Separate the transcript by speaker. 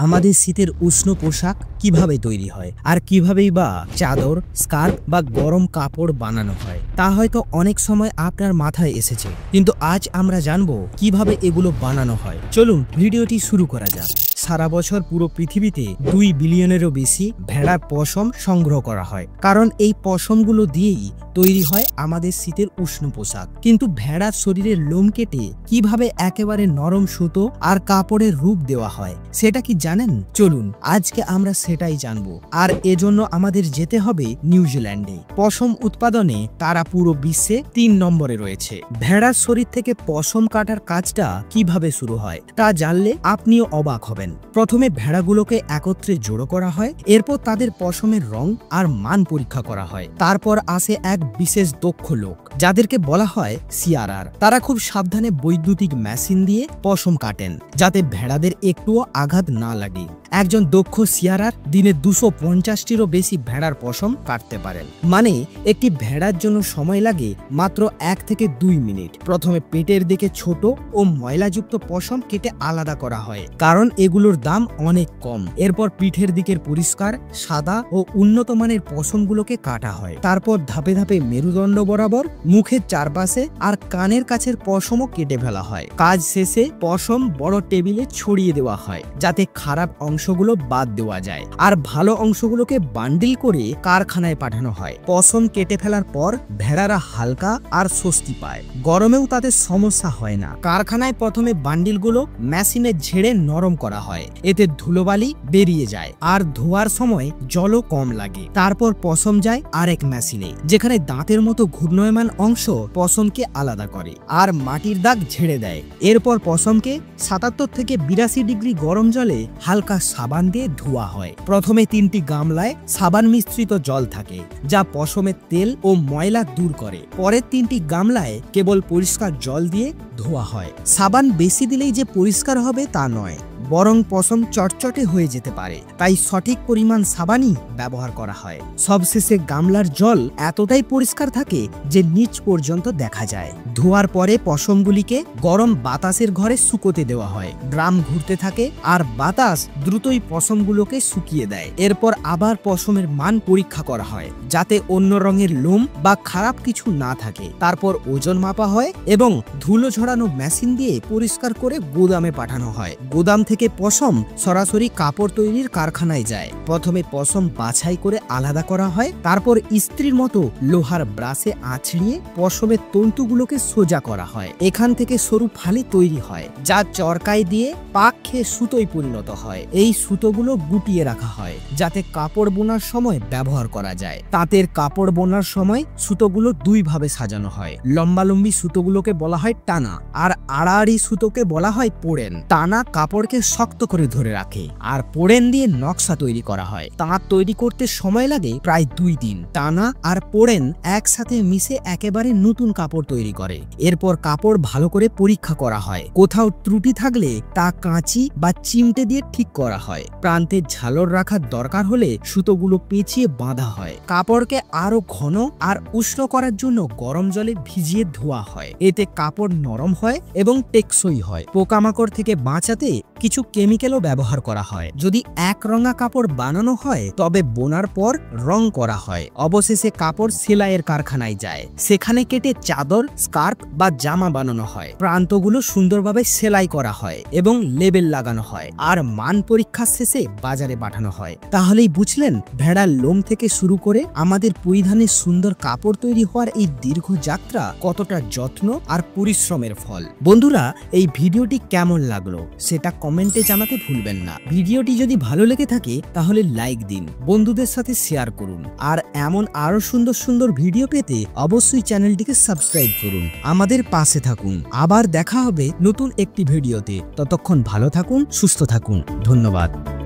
Speaker 1: আমাদের শীতের উষ্ণ পোশাক কিভাবে তৈরি হয় আর কিভাবেই বা চাদর, স্কার্ফ বা গরম কাপড় বানানো হয় তা হয়তো অনেক সময় আপনার মাথায় এসেছে, কিন্তু আজ আমরা জানবো কিভাবে এগুলো বানানো হয়। চলুন ভিডিওটি শুরু করা যাক। সারা বছর পুরো পৃথিবীতে 2 বিলিয়নেরও বেশি ভেড়ার পশম সংগ্রহ করা হয়, কারণ এই পশমগুলো দিয়েই তৈরি হয় আমাদের শীতের উষ্ণ পোশাক। কিন্তু ভেড়ার শরীরের লোম কেটে কিভাবে একেবারে নরম সুতো আর কাপড়ের রূপ দেওয়া হয় সেটা কি জানেন? চলুন আজকে আমরা সেটাই জানবো। আর এজন্য আমাদের যেতে হবে নিউজিল্যান্ডে। পশম উৎপাদনে তারা পুরো বিশ্বে 3 নম্বরে রয়েছে। ভেড়ার শরীর থেকে পশম কাটার কাজটা কিভাবে শুরু হয় তা জানলে আপনিও অবাক হবেন। প্রথমে ভেড়াগুলোকে একত্রে জড়ো করা হয়, এরপর তাদের পশমের রং আর মান পরীক্ষা করা হয়। তারপর আসে এক বিশেষ দক্ষ লোক যাদেরকে বলা হয় সিয়ারার। তারা খুব সাবধানে বৈদ্যুতিক মেশিন দিয়ে পশম কাটেন যাতে ভেড়াদের একটুও আঘাত না লাগে। একজন দক্ষ সিয়ারার দিনে 250টিরও বেশি ভেড়ার পশম কাটতে পারেন। মানে একটি ভেড়ার জন্য সময় লাগে মাত্র 1 থেকে 2 মিনিট। প্রথমে পেটের দিকে ছোট ও ময়লাযুক্ত পশম কেটে আলাদা করা হয়, কারণ এগুলোর দাম অনেক কম। এরপর পিঠের দিকের পরিষ্কার সাদা ও উন্নত মানের পশমগুলোকে কাটা হয়। তারপর ধাপে ধাপে মেরুদণ্ড বরাবর, মুখের চারপাশে আর কানের কাছের পশমও কেটে ফেলা হয়। কাজ শেষে পশম বড় টেবিলে ছড়িয়ে দেওয়া হয় যাতে খারাপ অংশগুলো বাদ দেওয়া যায়, আর ভালো অংশগুলোকে বান্ডিল করে কারখানায় পাঠানো হয়। পশম কেটে ফেলার পর ভেড়ারা হালকা আর স্বস্তি পায়, গরমেও তাদের সমস্যা হয় না। কারখানায় প্রথমে বান্ডিলগুলো মেশিনে ঝেড়ে নরম করা হয়, এতে ধুলোবালি বেরিয়ে যায় আর ধোয়ার সময় জলও কম লাগে। তারপর পশম যায় আরেক মেশিনে, যেখানে দাঁতের মতো ঘূর্ণয়মান অংশ পশমকে আলাদা করে আর মাটির দাগ ঝেড়ে দেয়। এরপর পশমকে 77 থেকে 82 ডিগ্রি গরম জলে হালকা সাবান দিয়ে ধোয়া হয়। প্রথমে 3টি গামলায় সাবান মিশ্রিত জল থাকে যা পশমের তেল ও ময়লা দূর করে। পরের 3টি গামলায় কেবল পরিষ্কার জল দিয়ে ধোয়া হয়। সাবান বেশি দিলেই যে পরিষ্কার হবে তা নয়, বরং পশম চটচটে হয়ে যেতে পারে, তাই সঠিক পরিমাণ সাবানই ব্যবহার করা হয়। সবশেষে গামলার জল এতটাই পরিষ্কার থাকে যে নিচ পর্যন্ত দেখা যায়। ধোয়ার পরে পশমগুলিকে গরম বাতাসের ঘরে শুকোতে দেওয়া হয়। ড্রাম ঘুরতে থাকে আর বাতাস দ্রুতই পশমগুলোকে শুকিয়ে দেয়। এরপর আবার পশমের মান পরীক্ষা করা হয় যাতে অন্য রঙের লোম বা খারাপ কিছু না থাকে। তারপর ওজন মাপা হয় এবং ধুলো ঝরানো মেশিন দিয়ে পরিষ্কার করে গোদামে পাঠানো হয়। গোদাম থেকে পশম সরাসরি কাপড় তৈরির কারখানায় যায়। প্রথমে পশম বাছাই করে আলাদা করা হয়, তারপর ইস্ত্রির মতো লোহার ব্রাশে আঁচড়িয়ে পশমের তন্তুগুলোকে সোজা করা হয়। এখান থেকে সরু ফালি তৈরি হয় যা চরকায় দিয়ে পাক খেয়ে সুতোয় পরিণত হয়। এই সুতোগুলো গুটিয়ে রাখা হয় যাতে কাপড় বোনার সময় ব্যবহার করা যায়। তাঁতের কাপড় বোনার সময় সুতোগুলো 2 ভাবে সাজানো হয়। লম্বালম্বি সুতোগুলোকে বলা হয় টানা আর আড়াআড়ি সুতোকে বলা হয় পোড়েন। টানা কাপড়কে শক্ত করে ধরে রাখে আর পোড়েন দিয়ে নকশা তৈরি করা হয়। তাঁত তৈরি করতে সময় লাগে প্রায় 2 দিন। টানা আর পোড়েন একসাথে মিশে একেবারে নতুন কাপড় তৈরি করে। এরপর কাপড় ভালো করে পরীক্ষা করা হয়। কোথাও ত্রুটি থাকলে তা কাঁচি বা চিমটে দিয়ে ঠিক করা হয়। প্রান্তে ঝালর রাখার দরকার হলে সুতোগুলো পেঁচিয়ে বাঁধা হয়। কাপড়কে আরো ঘন আর উষ্ণ করার জন্য গরম জলে ভিজিয়ে ধোয়া হয়। এতে কাপড় নরম হয় এবং টেকসই হয়। পোকামাকড় থেকে বাঁচাতে কিছু কেমিক্যালও ব্যবহার করা হয়। যদি একরঙা কাপড় বানানো হয় তবে বোনার পর রং করা হয়। অবশেষে কাপড় সেলাইয়ের কারখানায় যায়, সেখানে কেটে চাদর, স্কার্ফ বা জামা বানানো হয়। প্রান্তগুলো সুন্দরভাবে সেলাই করা হয় এবং লেবেল লাগানো হয়, আর মান পরীক্ষা শেষে বাজারে পাঠানো হয়। তাহলেই বুঝলেন ভেড়ার লোম থেকে শুরু করে আমাদের পরিধানের সুন্দর কাপড় তৈরি হওয়ার এই দীর্ঘ যাত্রা কতটা যত্ন আর পরিশ্রমের ফল। বন্ধুরা, এই ভিডিওটি কেমন লাগলো সেটা কমেন্টে জানাতে ভুলবেন না। ভিডিওটি যদি ভালো লেগে থাকে তাহলে লাইক দিন, বন্ধুদের সাথে শেয়ার করুন, আর এমন আরো সুন্দর সুন্দর ভিডিও পেতে অবশ্যই চ্যানেলটিকে সাবস্ক্রাইব করুন। আমাদের পাশে থাকুন। আবার দেখা হবে নতুন একটি ভিডিওতে। ততক্ষণ ভালো থাকুন, সুস্থ থাকুন। ধন্যবাদ।